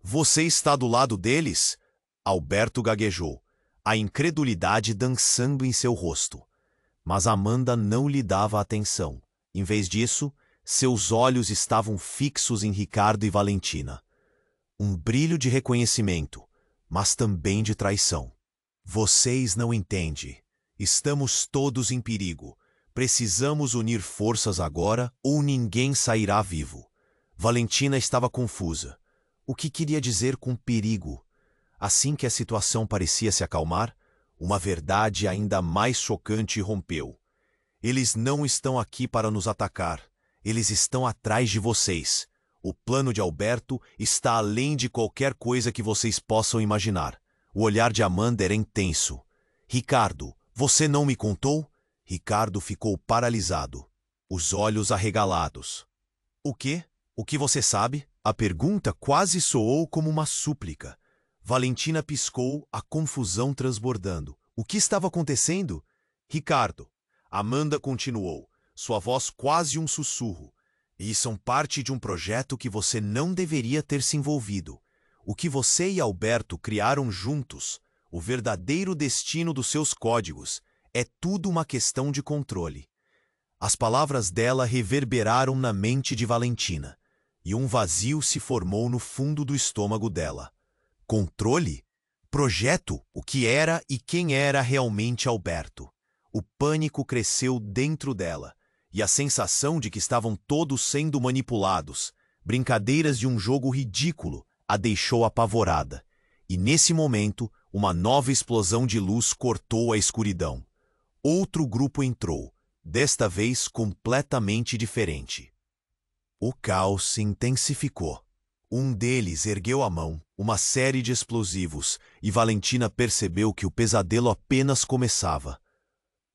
Você está do lado deles? Alberto gaguejou, a incredulidade dançando em seu rosto. Mas Amanda não lhe dava atenção. Em vez disso, seus olhos estavam fixos em Ricardo e Valentina. Um brilho de reconhecimento, mas também de traição. Vocês não entendem. Estamos todos em perigo. Precisamos unir forças agora ou ninguém sairá vivo. Valentina estava confusa. O que queria dizer com perigo? Assim que a situação parecia se acalmar, uma verdade ainda mais chocante rompeu. Eles não estão aqui para nos atacar. Eles estão atrás de vocês. O plano de Alberto está além de qualquer coisa que vocês possam imaginar. O olhar de Amanda era intenso. Ricardo, você não me contou? Ricardo ficou paralisado, os olhos arregalados. O quê? O que você sabe? A pergunta quase soou como uma súplica. Valentina piscou, a confusão transbordando. O que estava acontecendo? Ricardo. Amanda continuou, sua voz quase um sussurro. E são parte de um projeto que você não deveria ter se envolvido. O que você e Alberto criaram juntos, o verdadeiro destino dos seus códigos, é tudo uma questão de controle. As palavras dela reverberaram na mente de Valentina, e um vazio se formou no fundo do estômago dela. Controle? Projeto? O que era e quem era realmente Alberto? O pânico cresceu dentro dela, e a sensação de que estavam todos sendo manipulados, brincadeiras de um jogo ridículo, a deixou apavorada. E nesse momento, uma nova explosão de luz cortou a escuridão. Outro grupo entrou, desta vez completamente diferente. O caos se intensificou. Um deles ergueu a mão, uma série de explosivos, e Valentina percebeu que o pesadelo apenas começava.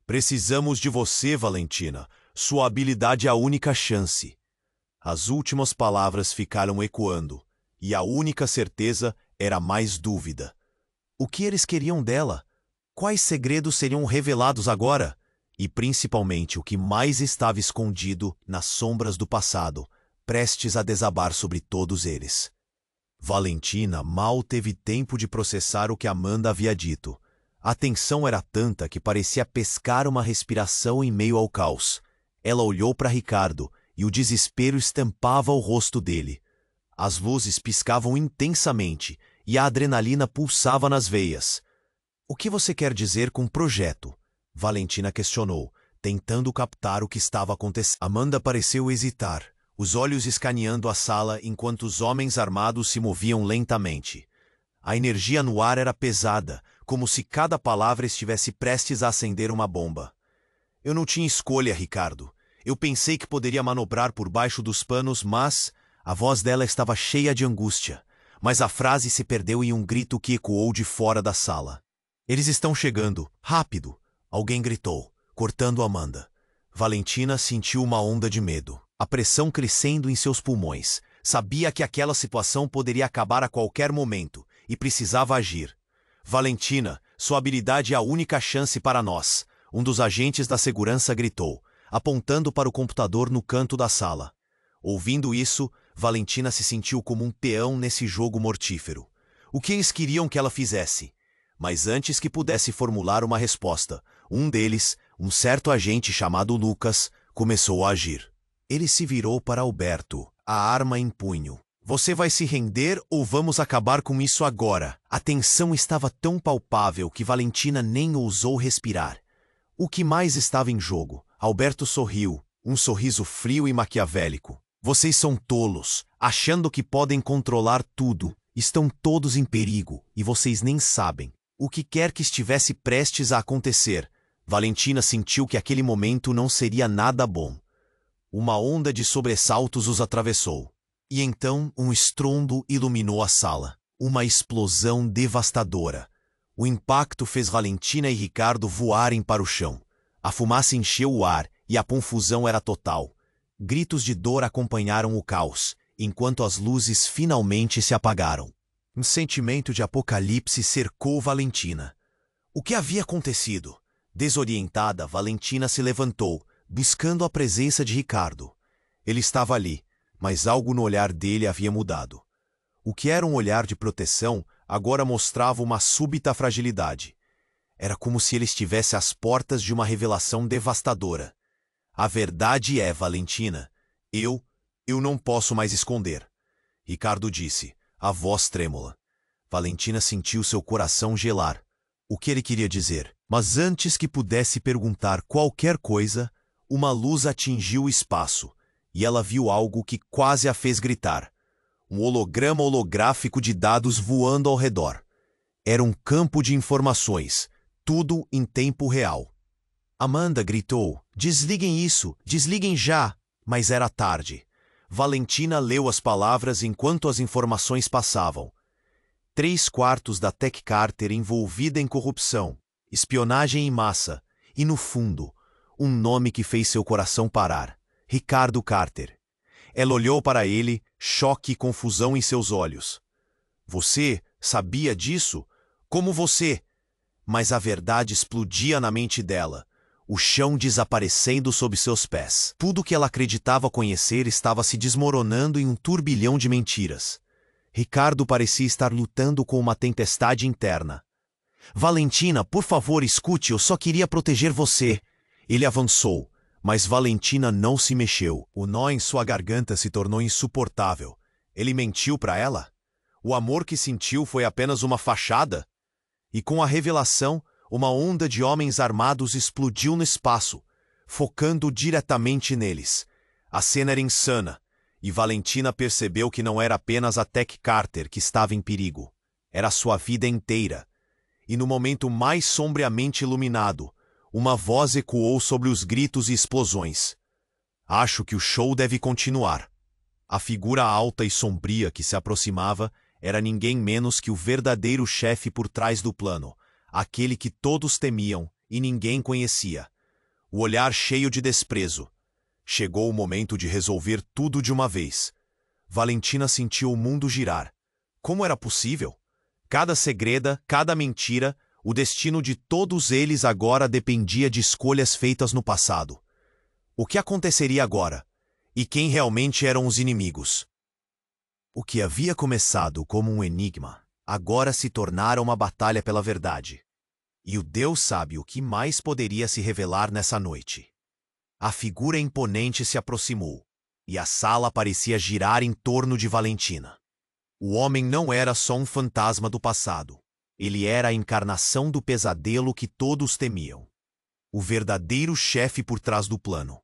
Precisamos de você, Valentina. Sua habilidade é a única chance. As últimas palavras ficaram ecoando, e a única certeza era mais dúvida. O que eles queriam dela? Quais segredos seriam revelados agora? E principalmente o que mais estava escondido nas sombras do passado, prestes a desabar sobre todos eles. Valentina mal teve tempo de processar o que Amanda havia dito. A tensão era tanta que parecia pescar uma respiração em meio ao caos. Ela olhou para Ricardo e o desespero estampava o rosto dele. As luzes piscavam intensamente e a adrenalina pulsava nas veias. O que você quer dizer com projeto? Valentina questionou, tentando captar o que estava acontecendo. Amanda pareceu hesitar, os olhos escaneando a sala enquanto os homens armados se moviam lentamente. A energia no ar era pesada, como se cada palavra estivesse prestes a acender uma bomba. Eu não tinha escolha, Ricardo. Eu pensei que poderia manobrar por baixo dos panos, mas... A voz dela estava cheia de angústia, mas a frase se perdeu em um grito que ecoou de fora da sala. Eles estão chegando, rápido! Alguém gritou, cortando Amanda. Valentina sentiu uma onda de medo, a pressão crescendo em seus pulmões. Sabia que aquela situação poderia acabar a qualquer momento e precisava agir. Valentina, sua habilidade é a única chance para nós, um dos agentes da segurança gritou, apontando para o computador no canto da sala. Ouvindo isso, Valentina se sentiu como um peão nesse jogo mortífero. O que eles queriam que ela fizesse? Mas antes que pudesse formular uma resposta, um deles, um certo agente chamado Lucas, começou a agir. Ele se virou para Alberto, a arma em punho. Você vai se render ou vamos acabar com isso agora? A tensão estava tão palpável que Valentina nem ousou respirar. O que mais estava em jogo? Alberto sorriu, um sorriso frio e maquiavélico. Vocês são tolos, achando que podem controlar tudo. Estão todos em perigo, e vocês nem sabem. O que quer que estivesse prestes a acontecer, Valentina sentiu que aquele momento não seria nada bom. Uma onda de sobressaltos os atravessou. E então um estrondo iluminou a sala. Uma explosão devastadora. O impacto fez Valentina e Ricardo voarem para o chão. A fumaça encheu o ar e a confusão era total. Gritos de dor acompanharam o caos, enquanto as luzes finalmente se apagaram. Um sentimento de apocalipse cercou Valentina. O que havia acontecido? Desorientada, Valentina se levantou, buscando a presença de Ricardo. Ele estava ali, mas algo no olhar dele havia mudado. O que era um olhar de proteção, agora mostrava uma súbita fragilidade. Era como se ele estivesse às portas de uma revelação devastadora. A verdade é, Valentina, eu não posso mais esconder. Ricardo disse, a voz trêmula. Valentina sentiu seu coração gelar. O que ele queria dizer? Mas antes que pudesse perguntar qualquer coisa, uma luz atingiu o espaço, e ela viu algo que quase a fez gritar. Um holograma holográfico de dados voando ao redor. Era um campo de informações, tudo em tempo real. Amanda gritou, desliguem isso, desliguem já, mas era tarde. Valentina leu as palavras enquanto as informações passavam. 3/4 da Tech Carter envolvida em corrupção, espionagem em massa, e no fundo, um nome que fez seu coração parar. Ricardo Carter. Ela olhou para ele, choque e confusão em seus olhos. Você sabia disso? Como você? Mas a verdade explodia na mente dela. O chão desaparecendo sob seus pés. Tudo que ela acreditava conhecer estava se desmoronando em um turbilhão de mentiras. Ricardo parecia estar lutando com uma tempestade interna. Valentina, por favor, escute, eu só queria proteger você. Ele avançou, mas Valentina não se mexeu. O nó em sua garganta se tornou insuportável. Ele mentiu para ela? O amor que sentiu foi apenas uma fachada? E com a revelação, uma onda de homens armados explodiu no espaço, focando diretamente neles. A cena era insana, e Valentina percebeu que não era apenas a Tech Carter que estava em perigo. Era sua vida inteira. E no momento mais sombriamente iluminado, uma voz ecoou sobre os gritos e explosões. Acho que o show deve continuar. A figura alta e sombria que se aproximava era ninguém menos que o verdadeiro chefe por trás do plano. Aquele que todos temiam e ninguém conhecia. O olhar cheio de desprezo. Chegou o momento de resolver tudo de uma vez. Valentina sentiu o mundo girar. Como era possível? Cada segredo, cada mentira, o destino de todos eles agora dependia de escolhas feitas no passado. O que aconteceria agora? E quem realmente eram os inimigos? O que havia começado como um enigma, agora se tornara uma batalha pela verdade. E o Deus sabe o que mais poderia se revelar nessa noite. A figura imponente se aproximou, e a sala parecia girar em torno de Valentina. O homem não era só um fantasma do passado. Ele era a encarnação do pesadelo que todos temiam. O verdadeiro chefe por trás do plano.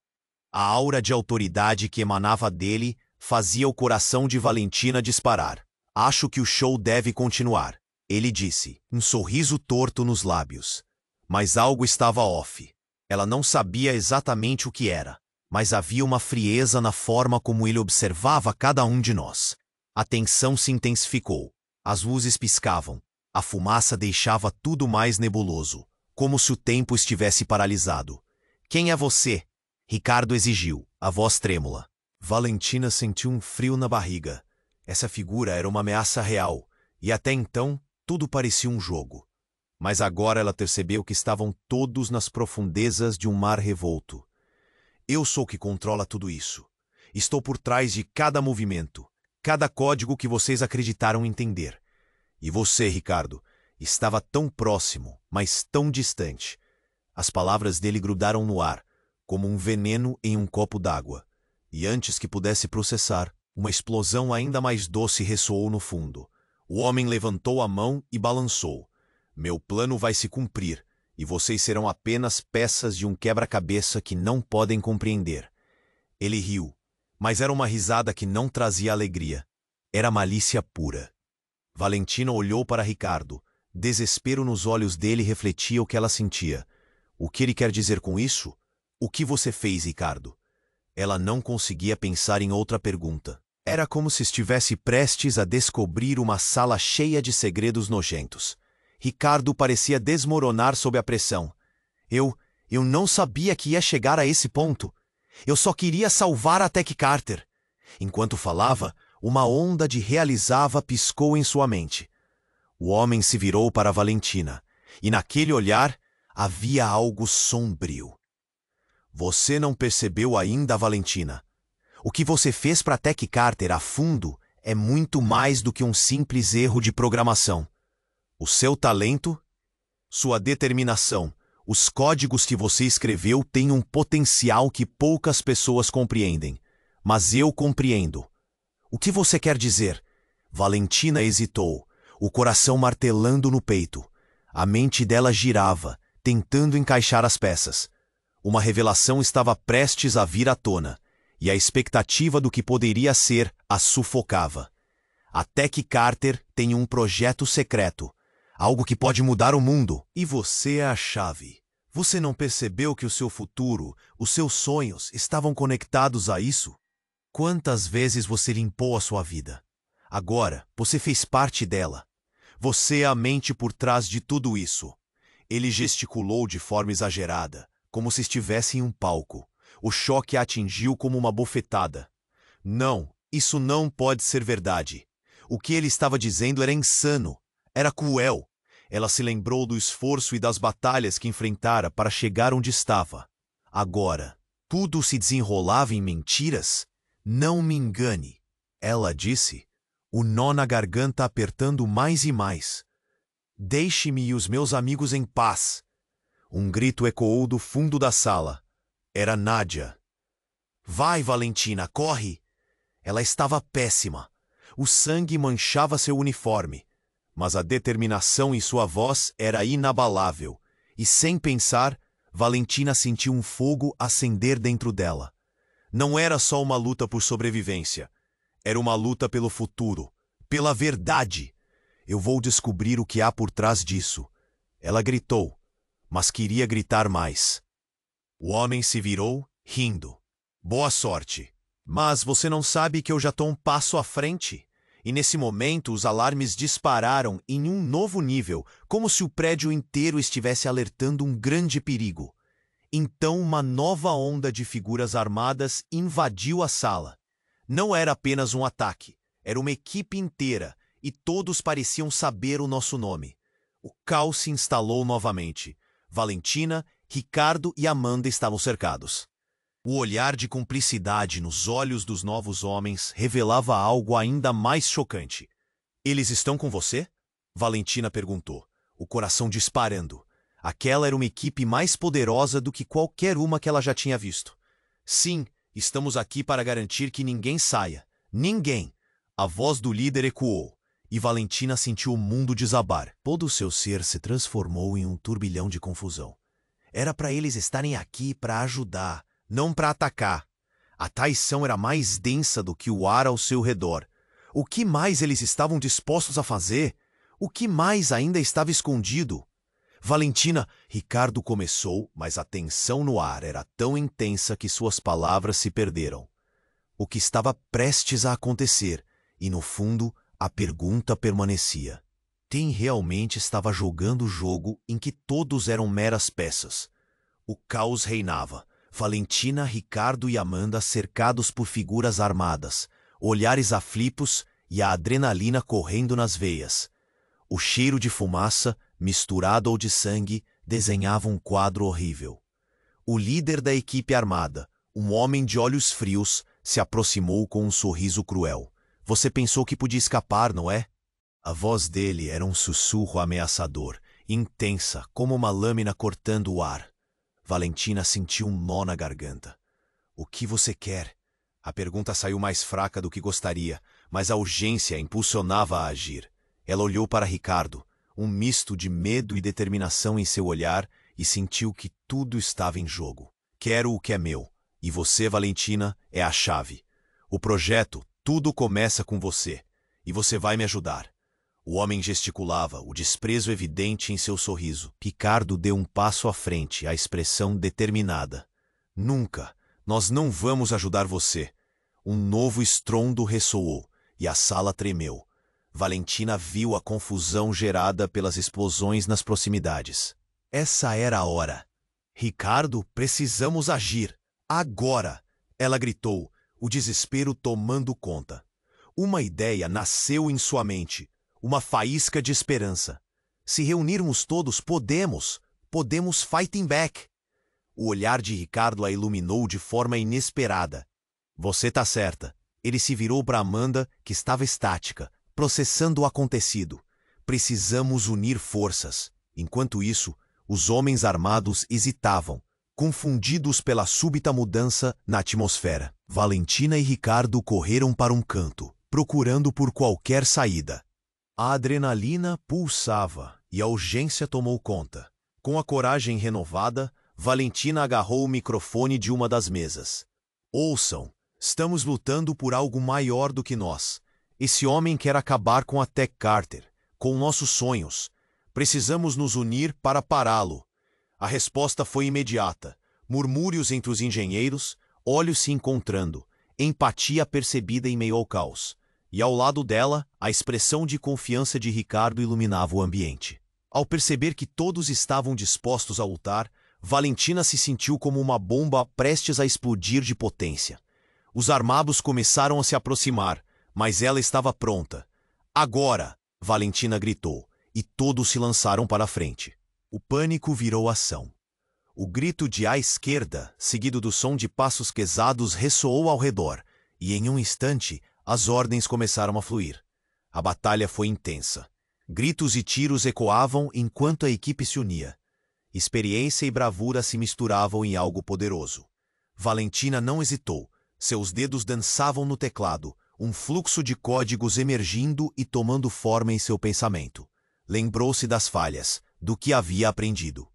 A aura de autoridade que emanava dele fazia o coração de Valentina disparar. Acho que o show deve continuar, ele disse, um sorriso torto nos lábios. Mas algo estava off. Ela não sabia exatamente o que era, mas havia uma frieza na forma como ele observava cada um de nós. A tensão se intensificou. As luzes piscavam. A fumaça deixava tudo mais nebuloso, como se o tempo estivesse paralisado. "Quem é você?" Ricardo exigiu, a voz trêmula. Valentina sentiu um frio na barriga. Essa figura era uma ameaça real, e até então tudo parecia um jogo. Mas agora ela percebeu que estavam todos nas profundezas de um mar revolto. "Eu sou que controla tudo isso. Estou por trás de cada movimento, cada código que vocês acreditaram entender. E você, Ricardo, estava tão próximo, mas tão distante." As palavras dele grudaram no ar, como um veneno em um copo d'água. E antes que pudesse processar, uma explosão ainda mais doce ressoou no fundo. O homem levantou a mão e balançou. "Meu plano vai se cumprir, e vocês serão apenas peças de um quebra-cabeça que não podem compreender." Ele riu, mas era uma risada que não trazia alegria. Era malícia pura. Valentina olhou para Ricardo. Desespero nos olhos dele refletia o que ela sentia. "O que ele quer dizer com isso? O que você fez, Ricardo?" Ela não conseguia pensar em outra pergunta. Era como se estivesse prestes a descobrir uma sala cheia de segredos nojentos. Ricardo parecia desmoronar sob a pressão. Eu não sabia que ia chegar a esse ponto. Eu só queria salvar a Tech Carter." Enquanto falava, uma onda de realizava piscou em sua mente. O homem se virou para Valentina, e naquele olhar havia algo sombrio. "Você não percebeu ainda, Valentina? O que você fez para Tech Carter a fundo é muito mais do que um simples erro de programação. O seu talento, sua determinação, os códigos que você escreveu têm um potencial que poucas pessoas compreendem. Mas eu compreendo." "O que você quer dizer?" Valentina hesitou, o coração martelando no peito. A mente dela girava, tentando encaixar as peças. Uma revelação estava prestes a vir à tona, e a expectativa do que poderia ser a sufocava. A Tech Carter tem um projeto secreto, algo que pode mudar o mundo, e você é a chave. Você não percebeu que o seu futuro, os seus sonhos estavam conectados a isso? Quantas vezes você limpou a sua vida? Agora, você fez parte dela. Você é a mente por trás de tudo isso. Ele gesticulou de forma exagerada, como se estivesse em um palco. O choque a atingiu como uma bofetada. "Não, isso não pode ser verdade." O que ele estava dizendo era insano. Era cruel. Ela se lembrou do esforço e das batalhas que enfrentara para chegar onde estava. Agora, tudo se desenrolava em mentiras? "Não me engane," ela disse, o nó na garganta apertando mais e mais. "Deixe-me e os meus amigos em paz." Um grito ecoou do fundo da sala. Era Nádia. "Vai, Valentina, corre!" Ela estava péssima. O sangue manchava seu uniforme, mas a determinação em sua voz era inabalável, e sem pensar, Valentina sentiu um fogo acender dentro dela. Não era só uma luta por sobrevivência. Era uma luta pelo futuro, pela verdade. "Eu vou descobrir o que há por trás disso." Ela gritou, mas queria gritar mais. O homem se virou, rindo. "Boa sorte. Mas você não sabe que eu já estou um passo à frente?" E nesse momento os alarmes dispararam em um novo nível, como se o prédio inteiro estivesse alertando um grande perigo. Então uma nova onda de figuras armadas invadiu a sala. Não era apenas um ataque, era uma equipe inteira, e todos pareciam saber o nosso nome. O caos se instalou novamente. Valentina, Ricardo e Amanda estavam cercados. O olhar de cumplicidade nos olhos dos novos homens revelava algo ainda mais chocante. "Eles estão com você?" Valentina perguntou, o coração disparando. Aquela era uma equipe mais poderosa do que qualquer uma que ela já tinha visto. "Sim, estamos aqui para garantir que ninguém saia. Ninguém!" A voz do líder ecoou, e Valentina sentiu o mundo desabar. Todo o seu ser se transformou em um turbilhão de confusão. Era para eles estarem aqui para ajudar, não para atacar. A traição era mais densa do que o ar ao seu redor. O que mais eles estavam dispostos a fazer? O que mais ainda estava escondido? Valentina, Ricardo começou, mas a tensão no ar era tão intensa que suas palavras se perderam. O que estava prestes a acontecer, e no fundo, a pergunta permanecia. Quem realmente estava jogando o jogo em que todos eram meras peças? O caos reinava. Valentina, Ricardo e Amanda cercados por figuras armadas, olhares aflitos e a adrenalina correndo nas veias. O cheiro de fumaça, misturado ao de sangue, desenhava um quadro horrível. O líder da equipe armada, um homem de olhos frios, se aproximou com um sorriso cruel. Você pensou que podia escapar, não é? A voz dele era um sussurro ameaçador, intensa, como uma lâmina cortando o ar. Valentina sentiu um nó na garganta. O que você quer? A pergunta saiu mais fraca do que gostaria, mas a urgência impulsionava a agir. Ela olhou para Ricardo, um misto de medo e determinação em seu olhar, e sentiu que tudo estava em jogo. Quero o que é meu, e você, Valentina, é a chave. O projeto, tudo começa com você, e você vai me ajudar. O homem gesticulava, o desprezo evidente em seu sorriso. Ricardo deu um passo à frente, a expressão determinada. Nunca, nós não vamos ajudar você. Um novo estrondo ressoou, e a sala tremeu. Valentina viu a confusão gerada pelas explosões nas proximidades. Essa era a hora. Ricardo, precisamos agir. Agora! Ela gritou, o desespero tomando conta. Uma ideia nasceu em sua mente, uma faísca de esperança. Se reunirmos todos, podemos fighting back. O olhar de Ricardo a iluminou de forma inesperada. Você tá certa. Ele se virou para Amanda, que estava estática, processando o acontecido. Precisamos unir forças. Enquanto isso, os homens armados hesitavam, confundidos pela súbita mudança na atmosfera. Valentina e Ricardo correram para um canto, procurando por qualquer saída. A adrenalina pulsava e a urgência tomou conta. Com a coragem renovada, Valentina agarrou o microfone de uma das mesas. Ouçam, estamos lutando por algo maior do que nós. Esse homem quer acabar com a Tech Carter, com nossos sonhos. Precisamos nos unir para pará-lo. A resposta foi imediata. Murmúrios entre os engenheiros, olhos se encontrando, empatia percebida em meio ao caos. E ao lado dela, a expressão de confiança de Ricardo iluminava o ambiente. Ao perceber que todos estavam dispostos a lutar, Valentina se sentiu como uma bomba prestes a explodir de potência. Os armados começaram a se aproximar, mas ela estava pronta. Agora! Valentina gritou, e todos se lançaram para a frente. O pânico virou ação. O grito de à esquerda, seguido do som de passos pesados, ressoou ao redor, e em um instante, as ordens começaram a fluir. A batalha foi intensa. Gritos e tiros ecoavam enquanto a equipe se unia. Experiência e bravura se misturavam em algo poderoso. Valentina não hesitou. Seus dedos dançavam no teclado, um fluxo de códigos emergindo e tomando forma em seu pensamento. Lembrou-se das falhas, do que havia aprendido.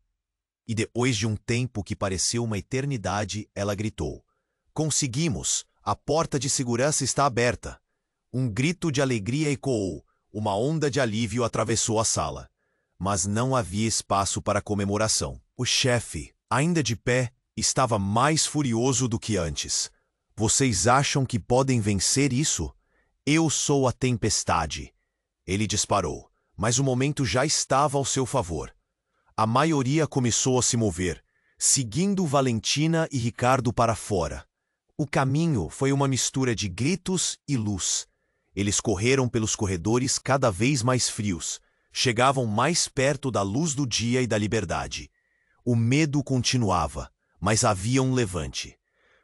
E depois de um tempo que pareceu uma eternidade, ela gritou. Conseguimos! A porta de segurança está aberta. Um grito de alegria ecoou. Uma onda de alívio atravessou a sala. Mas não havia espaço para comemoração. O chefe, ainda de pé, estava mais furioso do que antes. Vocês acham que podem vencer isso? Eu sou a tempestade. Ele disparou, mas o momento já estava ao seu favor. A maioria começou a se mover, seguindo Valentina e Ricardo para fora. O caminho foi uma mistura de gritos e luz. Eles correram pelos corredores cada vez mais frios, chegavam mais perto da luz do dia e da liberdade. O medo continuava, mas havia um levante.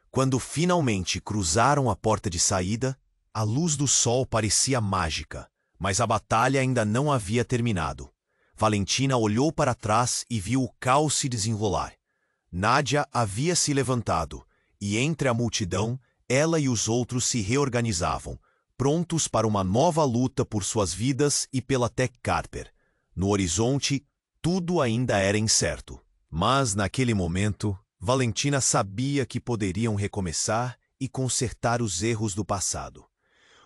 Quando finalmente cruzaram a porta de saída, a luz do sol parecia mágica, mas a batalha ainda não havia terminado. Valentina olhou para trás e viu o caos se desenrolar. Nádia havia se levantado, e entre a multidão, ela e os outros se reorganizavam, prontos para uma nova luta por suas vidas e pela Tech Carter. No horizonte, tudo ainda era incerto. Mas, naquele momento, Valentina sabia que poderiam recomeçar e consertar os erros do passado.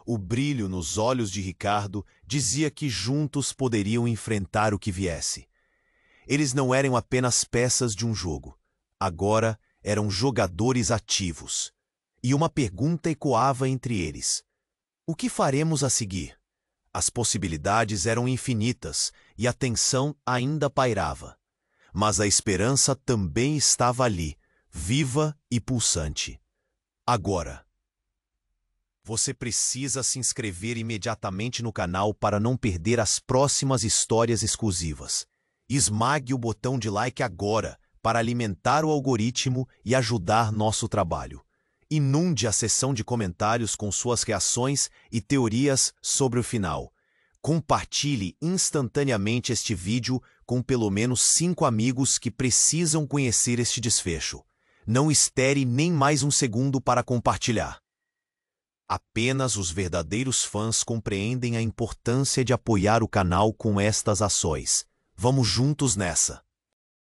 O brilho nos olhos de Ricardo dizia que juntos poderiam enfrentar o que viesse. Eles não eram apenas peças de um jogo. Agora eram jogadores ativos. E uma pergunta ecoava entre eles: o que faremos a seguir? As possibilidades eram infinitas e a tensão ainda pairava. Mas a esperança também estava ali, viva e pulsante. Agora, você precisa se inscrever imediatamente no canal para não perder as próximas histórias exclusivas. Esmague o botão de like agora para alimentar o algoritmo e ajudar nosso trabalho. Inunde a seção de comentários com suas reações e teorias sobre o final. Compartilhe instantaneamente este vídeo com pelo menos 5 amigos que precisam conhecer este desfecho. Não espere nem mais um segundo para compartilhar. Apenas os verdadeiros fãs compreendem a importância de apoiar o canal com estas ações. Vamos juntos nessa!